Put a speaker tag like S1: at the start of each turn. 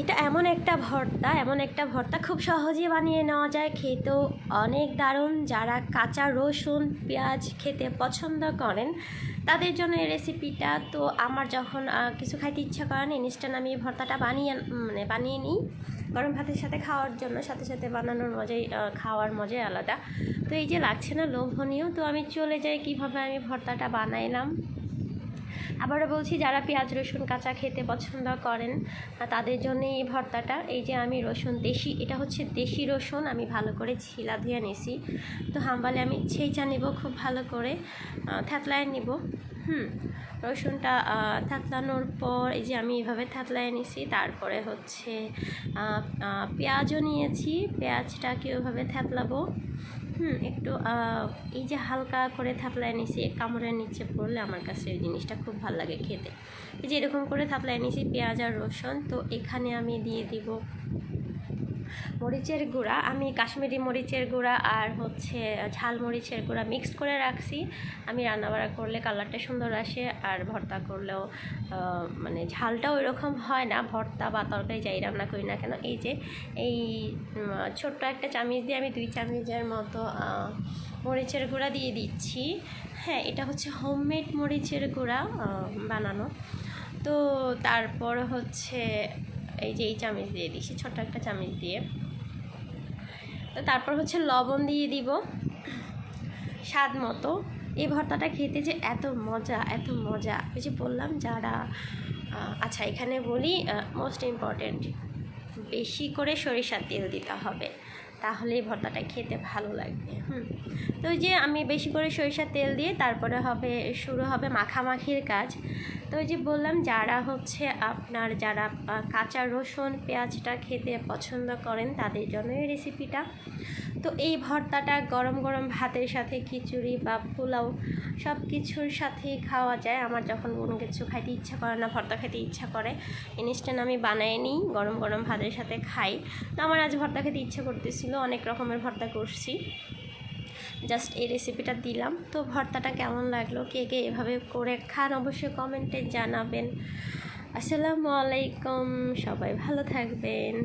S1: এটা এমন একটা ভর্তা খুব সহজেই বানিয়ে নেওয়া যায়, খেতেও অনেক দারুণ। যারা কাঁচা রসুন পেঁয়াজ খেতে পছন্দ করেন তাদের জন্য এই রেসিপিটা। তো আমার যখন কিছু খাইতে ইচ্ছা করে না, ইনস্ট্যান্ট আমি এই ভর্তাটা বানিয়ে নিই গরম ভাতের সাথে খাওয়ার জন্য। সাথে সাথে বানানোর মজাই, খাওয়ার মজাই আলাদা। তো এই যে লাগছে না লোভনীয়, তো আমি চলে যাই কীভাবে আমি ভর্তাটা বানাইলাম। আবারও বলছি, যারা পেঁয়াজ রসুন কাঁচা খেতে পছন্দ করেন তাদের জন্য এই ভর্তাটা। এই যে আমি রসুন এটা হচ্ছে দেশি রসুন, আমি ভালো করে ছিলা ধুয়ে নিছি। তো হাম্বালে আমি ছেঁচা নেব, খুব ভালো করে থ্যাতলায় নিব। রসুনটা থ্যাতলানোর পর এই যে আমি এইভাবে থ্যাতলায় নিছি। তারপরে হচ্ছে পেঁয়াজও নিয়েছি, পেঁয়াজটাকে ওইভাবে থ্যাতলাবো। একটু এই যে হালকা করে থাপলায় নিছি, কামড়ের নিচে পড়লে আমার কাছে এই জিনিসটা খুব ভালো লাগে খেতে। এই যে এরকম করে থাপলায় নিছি পেঁয়াজ আর রসুন। তো এখানে আমি দিয়ে দিব মরিচের গুঁড়া। আমি কাশ্মীরি মরিচের গুঁড়া আর হচ্ছে ঝাল মরিচের গুঁড়া মিক্সড করে রাখছি। আমি রান্নাবাড়া করলে কালারটা সুন্দর আসে, আর ভর্তা করলেও মানে ঝালটাও এরকম হয় না। ভর্তা বা তরকারি যাই রান্না করি না কেন, এই যে এই ছোট্ট একটা চামচ দিয়ে আমি 2 চামচের মতো মরিচের গুঁড়া দিয়ে দিচ্ছি। হ্যাঁ, এটা হচ্ছে হোমমেড মরিচের গুঁড়া বানানো। তো তারপর হচ্ছে এই যে এই চামচ দিয়ে দিচ্ছি, ছোট্ট একটা চামচ দিয়ে। তো তারপর হচ্ছে লবণ দিয়ে দিব স্বাদ মতো। এই ভর্তাটা খেতে যে এত মজা, ওই যে বললাম যারা আচ্ছা এখানে বলি, মোস্ট ইম্পর্টেন্ট, বেশি করে সরিষার তেল দিতে হবে, তাহলে এই ভর্তাটা খেতে ভালো লাগবে। তো ওই যে আমি বেশি করে সরিষার তেল দিয়ে তারপরে শুরু হবে মাখামাখির কাজ। তো ওই যে বললাম, যারা কাঁচা রসুন পেঁয়াজটা খেতে পছন্দ করেন তাদের জন্য এই রেসিপিটা। তো এই ভর্তাটা গরম গরম ভাতের সাথে, খিচুড়ি বা পোলাও সব কিছুর সাথেই খাওয়া যায়। আমার যখন কোনো কিছু খাইতে ইচ্ছা করে না, ভর্তা খেতে ইচ্ছা করে, ইনস্ট্যান্ট আমি বানিয়ে নিই, গরম গরম ভাতের সাথে খাই। তো আমার আজ ভর্তা খেতে ইচ্ছা করতেছিল, অনেক রকমের ভর্তা করছি, জাস্ট এই রেসিপিটা দিলাম। তো ভর্তাটা কেমন লাগলো, কে কে এভাবে করে খান অবশ্যই কমেন্টে জানাবেন। আসসালামু আলাইকুম, সবাই ভালো থাকবেন।